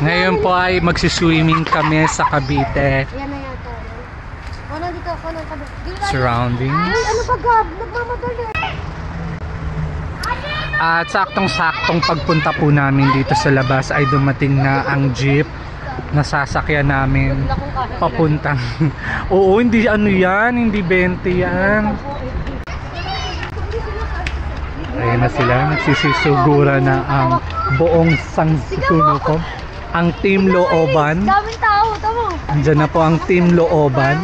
Ngayon po ay magsiswimming kami sa Cavite. Ayan na yata. Ano dito? Ano Cavite? Surroundings. Ay, ano ba Gab? Nagmamadali. At saktong-saktong pagpunta po namin dito sa labas ay dumating na ang jeep na sasakyan namin papuntang. Oo, hindi ano yan, hindi 20 yan. Ayan na sila, nagsisisugura na ang buong Sansusunuko. Ang Team Looban. Daming tao, tamo. Andyan na po ang Team Looban.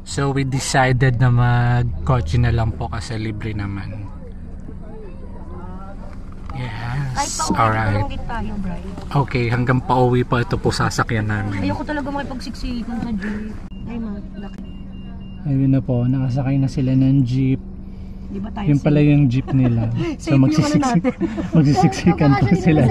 So we decided na mag-kotse na lang po kasi libre naman. Yes, alright. Okay, hanggang pauwi pa ito po sasakyan namin. Ayoko talaga makipagsiksikan sa jeep. Ay, laki. Ayun na po, nakasakay na sila ng jeep. Di ba tayo Yung pala yung jeep nila. So magsisiksikan po sila.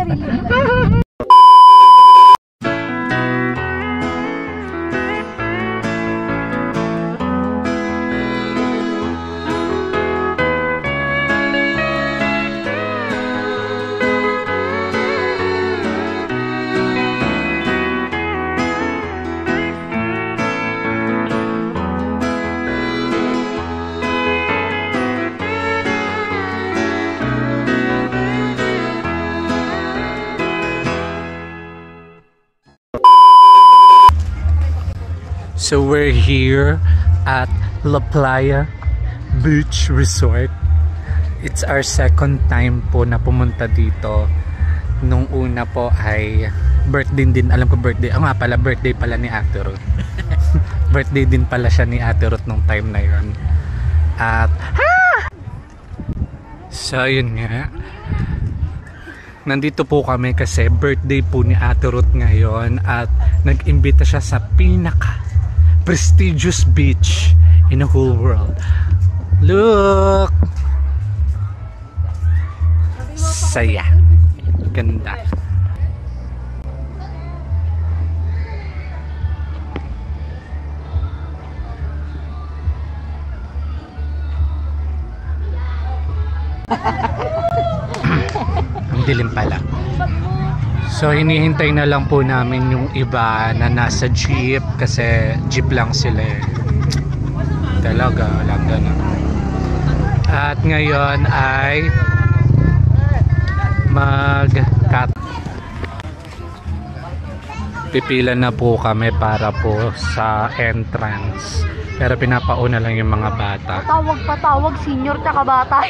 So we're here at La Playa Beach Resort. It's our second time po na pumunta dito. Nung una po ay birthday din. Alam ko birthday. Nga pala, birthday pala ni Ate Ruth. Birthday din pala siya ni Ate Ruth nung time na yun. At so yun nga. Nandito po kami kasi birthday po ni Ate Ruth ngayon. At nag-imbita siya sa pinaka prestigious beach in the whole world. Look! Saya. Ganda. Ang dilim pala. So hinihintay na lang po namin yung iba na nasa jeep kasi jeep lang sila eh. Talaga, walang ganun. At ngayon ay mag-cut. Pipila na po kami para po sa entrance. Pero pinapauna lang yung mga bata. Patawag, senior tsaka bata.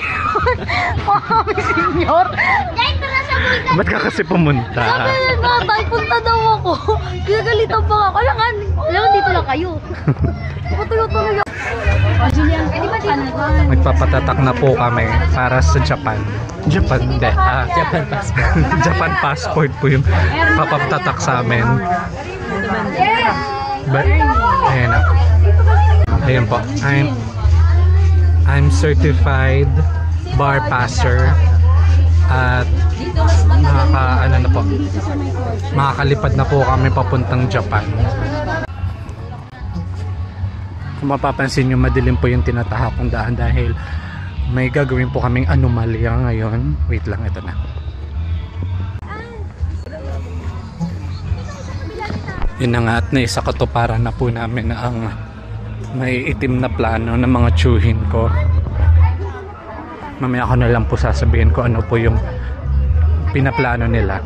Mami, senior. Ba't ka kasi pumunta? Sabi, tatay, punta daw ako. Gagalitan pa ako. Alam, dito lang kayo. Patuloy-tuloy ako. Julian, di ba dito? Magpapatatak na po kami para sa Japan. Japan, hindi. Japan passport. Japan passport po yung papapatatak sa amin. But, ayan na. Ayan po. I'm certified bar passer. At makakalipad na po kami papuntang Japan. Kung mapapansin nyo, madilim po yung tinatahakong daan dahil may gagawin po kaming anomalya ngayon. Wait lang, ito na. Yun na nga, at naisa katuparan na po namin na ang may itim na plano ng mga tsuhin ko. Mamaya ko na lang po sasabihin ko ano po yung pinaplano nila.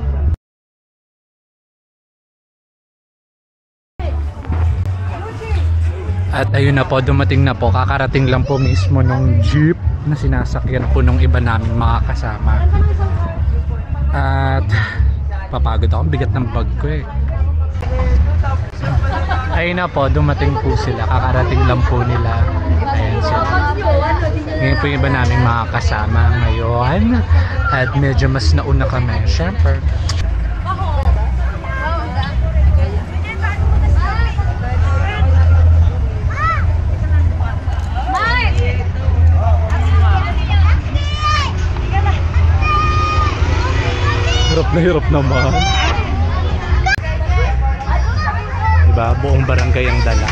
At ayun na po, dumating na po. Kakarating lang po mismo nung jeep na sinasakyan po nung iba namin mga kasama. At papagod ako, bigat ng bag ko eh. Ayun na po, dumating po sila. Kakarating lang po nila. Ayan sila. Ngayon po yung iba namin mga kasama ngayon. At medyo mas nauna kami. Siyempre. Hirap na hirap naman. ba? Buong barangay ang dala.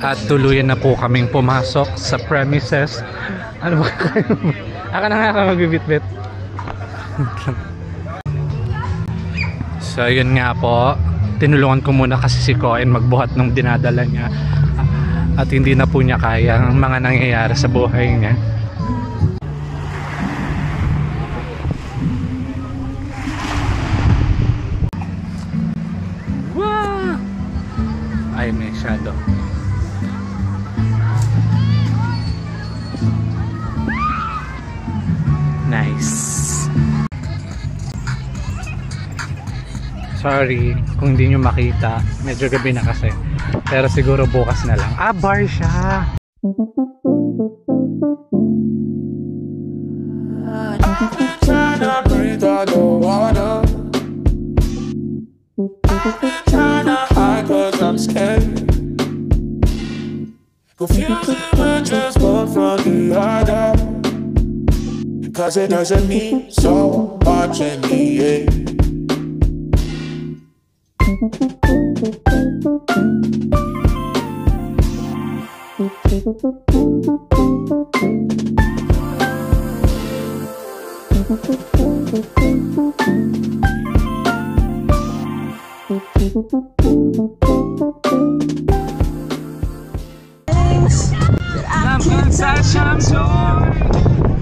At tuluyan na po kaming pumasok sa premises. Ano ba kayo? Aka na nga ka magbibit-bit. So yun nga po, tinulungan ko muna kasi si Koen magbuhat nung dinadala niya. At hindi na po niya kaya ang mga nangyayari sa buhay niya. Wow! Ay, may shadow. Nice. Sorry kung hindi nyo makita. Medyo gabi na kasi. Pero siguro bukas na lang. Ah, bar siya. Cause it doesn't mean so much in the end.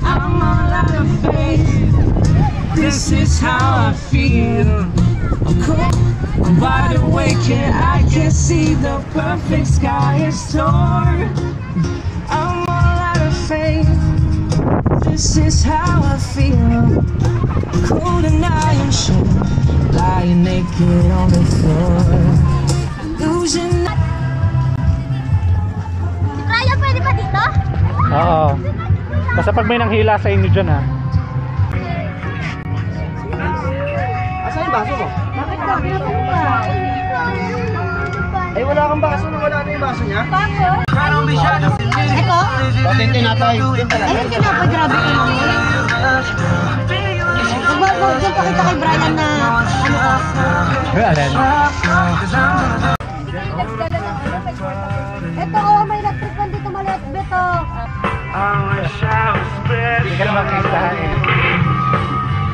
I'm all out of faith. This is how I feel. I'm cold, I'm wide awake and I can see the perfect sky is torn. I'm all out of faith. This is how I feel. Cold and I am sure, lying naked on the floor. Losing. Raya, pwede pa dito? Oo. Basta pag may nanghila sa inyo dyan ha. Asan yung baso mo? Bakit daw? Pinapalo ka. Ay, wala kang baso na wala na yung baso niya? Baso? Ito? Batin tinapay. Ayun, tinapay. Grabe ka naman. Huwag yung pakita kay Brian na ano ka. Alin? Ito, may electric fan dito maliit. Beto. Hindi ka na makita eh.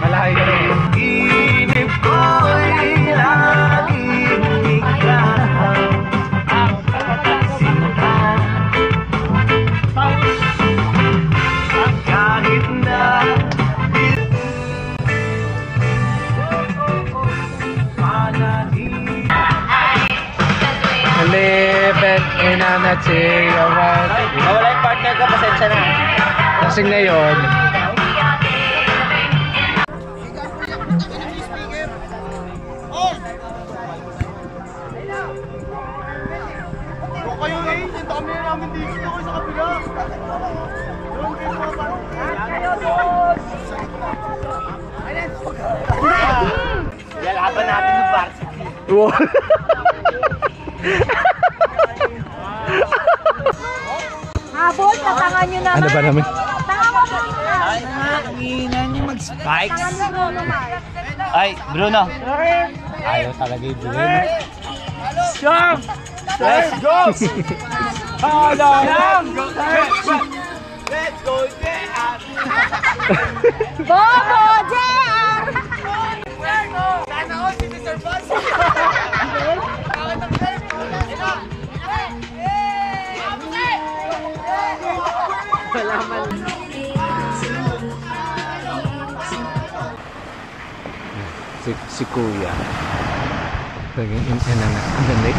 Malaki ka rin. Inip ko'y laging ikaw ang kakasinta. Kahit na Live it in a material world. Nawala yung partner ko, pasensya na. Kasing ngayon, Kayo na yun, yung dami na namin dito kayo sa kabila. Doon kayo mga parang. Lalaban natin ng varsity. wow. Habol, tatangan nyo naman. Ano ba naman? Tangan mo muna. Ay, nanginan nyo mag-spikes. Tangan mo Bruno, Mar. Ay, Bruno. Ayaw talaga yung Bruno. Siyam! Let's go! Siyam! Let's go, Jean! Bobo, Jean! Sana all si Mr. Buzz! Si Kuya. Laging ang ganda eh.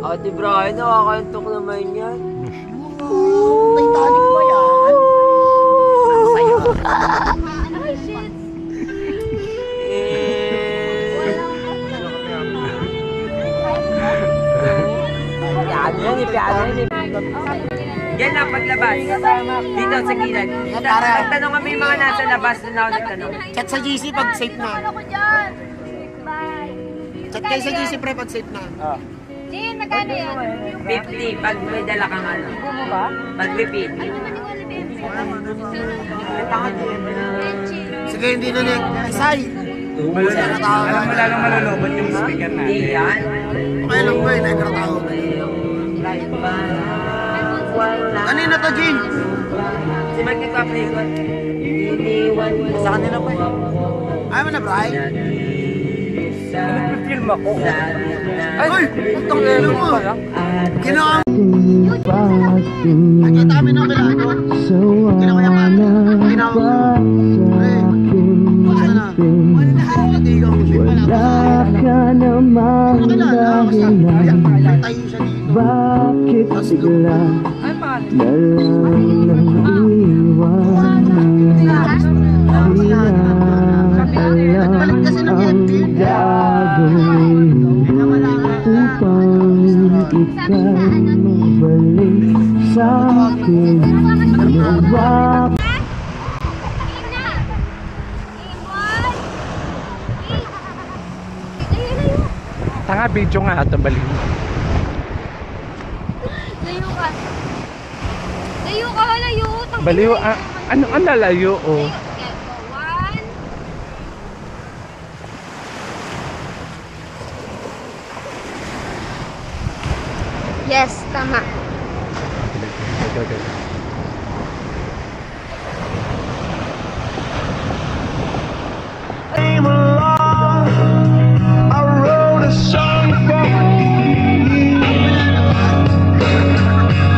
Ate Brian, nakakantok naman yan. Titanic ba yan? Sa'yo. Ay, shit. Piano yan eh. Yan na, paglabas. Dito sa gilid. Nagtanong kami mga nasa labas, doon ako nagtanong. Chat sa GC pag safe na. Ano ko dyan? Bye. Chat kayo sa GC pre pag safe na. Jin, magkano yan? 50 pag may dala kang ano. Pag repeat. Sige, hindi na na. Isay! Alam mo lalong malulobot yung speaker na. Hindi yan. Okay lang ba, nagkakatao. Kanina to, Jin? Si Mike nagpa-play ko. Sa kanila pa eh. Ayaw mo na, Bri? Nag-film ako. Ay! Putang ilo mo! Ginawa mo! Nakita kami ng Milano. Ginawa yung mami. Ginawa mo. Pre, buksan na. Hindi ka mo. Wala ka namang dahilan. Tayo siya dito. Bakit bigla nagbalik kasi ng ENT. Tanga video nga ito, baliw. Layo ka. Layo ka, layo. Baliw, ano ang lalayo, oh? One. Yes, tama. Okay. Came along, I wrote a song for you.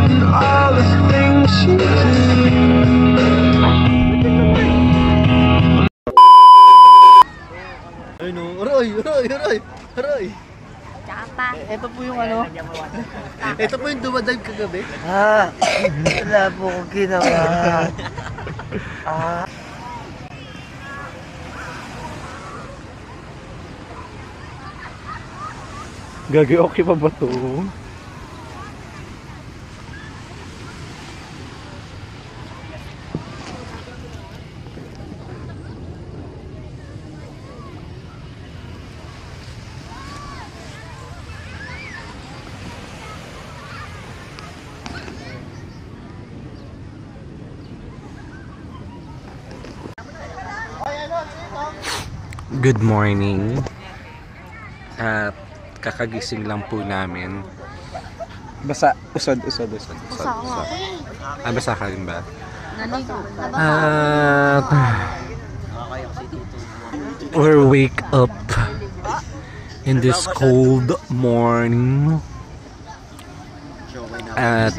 And all the things you do. Ay no, aroy. Tsaka. Ito po yung ano. Ito po yung dumadive kagabi. Wala po kong ginawa. Gagi, okay pa ba to? Good morning. Kakagising lang po namin. Basa, usod. Basa ka rin ba? We're wake up in this cold morning at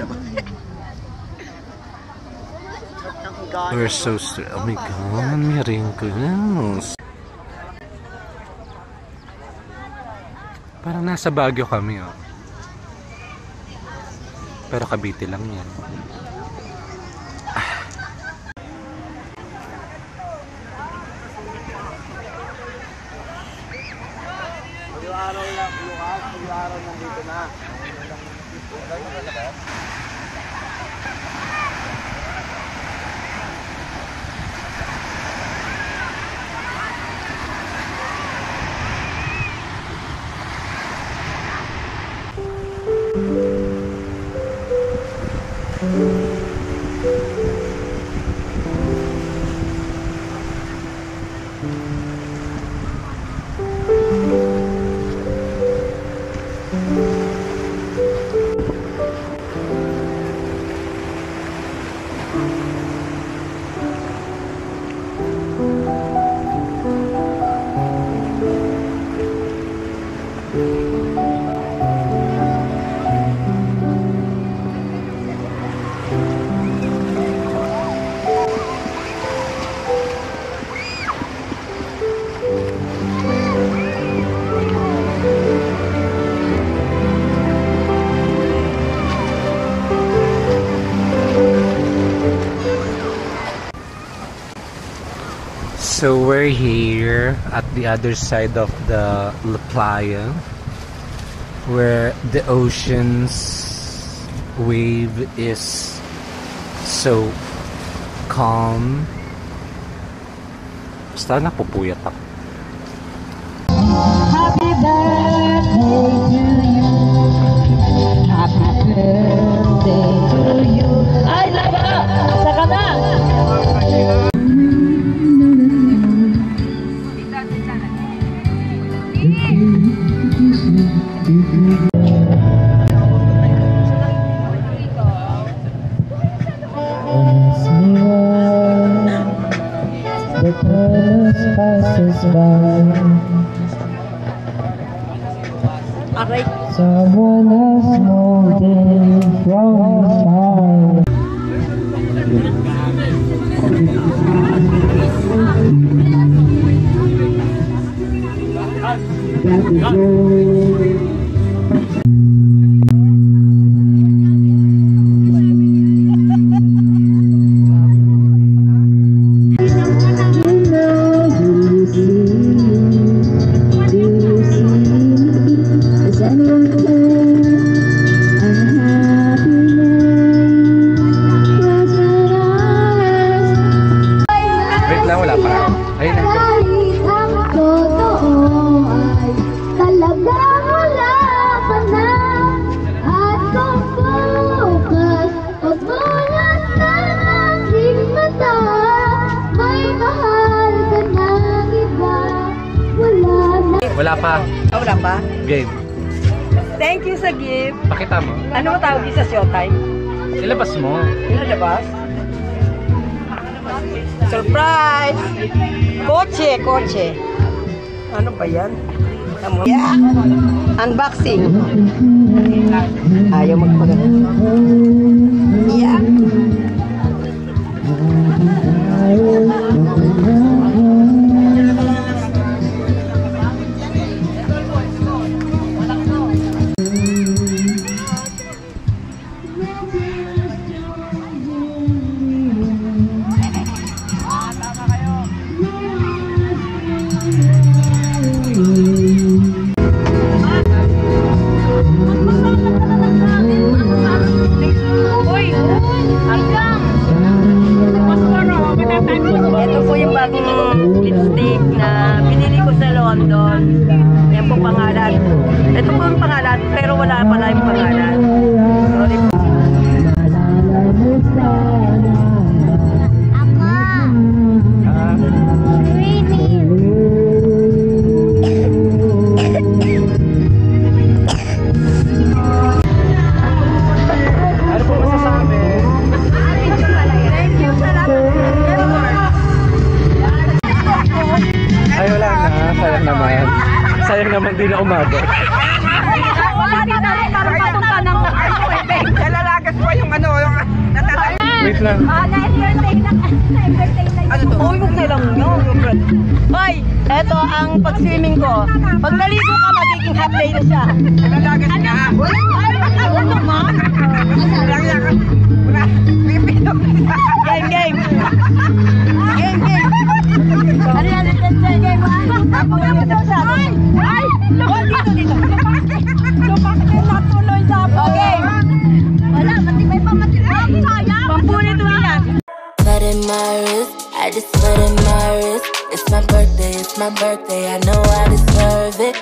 we're so oh my god, may wrinkles. Parang nasa Baguio kami, oh. Pero Cavite lang yan. Araw nandito na. So we're here at the other side of the La Playa, where the ocean's wave is so calm. Basta napupuyat ako. Happy birthday to you. Happy birthday to you. Ay, laba! Saka na! The time passes by. Someone else moving from afar. That is all. Wala pa. Ayun na. Ang totoo ay talagang wala ka na. At kung bukas pagmulat ng aking mata, may mahal ka ng iba. Wala na. Wala pa. Wala pa? Game. Thank you sa gift. Pakita mo. Ano mo tawag sa showtime? Ilabas mo. Ilalabas? Surprise! Kotse. Ano ba yan? Yeah! Unboxing. Ayaw magpagano. Yeah! Ito po yung bagong lipstick na binili ko sa London. Yan po pangalan. Ito po yung pangalan, pero wala pala yung pangalan. Sorry po. Ano po masasabi? Ay, wala na. Sayang naman. Sayang naman din na umabot. Nalalagas pa yung ano, yung natatay. Wait lang. Uy, huwag na lang yun. Hoy, eto ang pag-swimming ko. Pag naligo ka, magiging half day na siya. Nalalagas ka. Ano naman? Game. Ano yan? Game. Ay! Dito. Lumakit na tuloy sa po. Okay. Wala, matibay pa. Sayang. Pampunit mo yan. Sweat in my wrist, I just sweat in my wrist. It's my birthday, I know I deserve it.